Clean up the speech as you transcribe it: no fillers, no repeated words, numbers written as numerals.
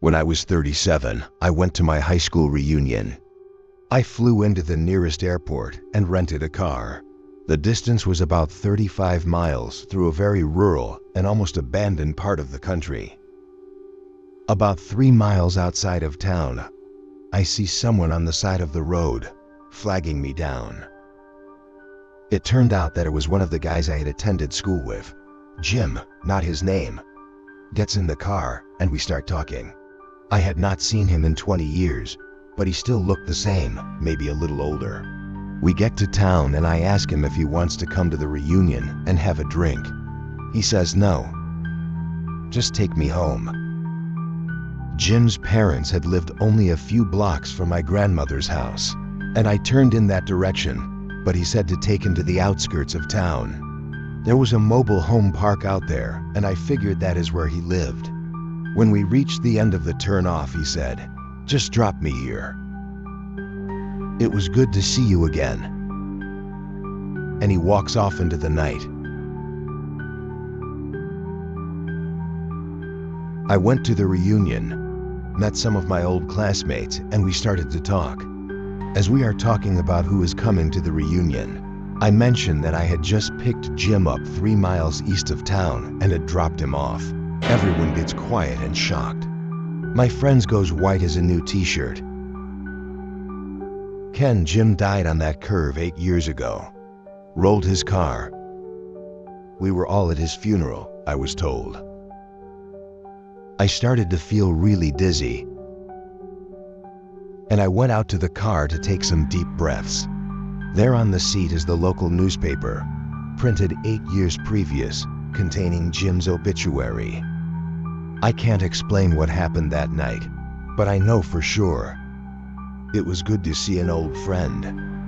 When I was 37, I went to my high school reunion. I flew into the nearest airport and rented a car. The distance was about 35 miles through a very rural and almost abandoned part of the country. About 3 miles outside of town, I see someone on the side of the road, flagging me down. It turned out that it was one of the guys I had attended school with. Jim, not his name, gets in the car and we start talking. I had not seen him in 20 years, but he still looked the same, maybe a little older. We get to town and I ask him if he wants to come to the reunion and have a drink. He says no. Just take me home. Jim's parents had lived only a few blocks from my grandmother's house, and I turned in that direction, but he said to take him to the outskirts of town. There was a mobile home park out there, and I figured that is where he lived. When we reached the end of the turnoff, he said, "Just drop me here. It was good to see you again." And he walks off into the night. I went to the reunion, met some of my old classmates, and we started to talk. As we are talking about who is coming to the reunion, I mentioned that I had just picked Jim up 3 miles east of town and had dropped him off. Everyone gets quiet and shocked. My friend goes white as a new t-shirt. Ken, Jim died on that curve 8 years ago. Rolled his car. We were all at his funeral, I was told. I started to feel really dizzy, and I went out to the car to take some deep breaths. There on the seat is the local newspaper, printed 8 years previous, containing Jim's obituary. I can't explain what happened that night, but I know for sure it was good to see an old friend.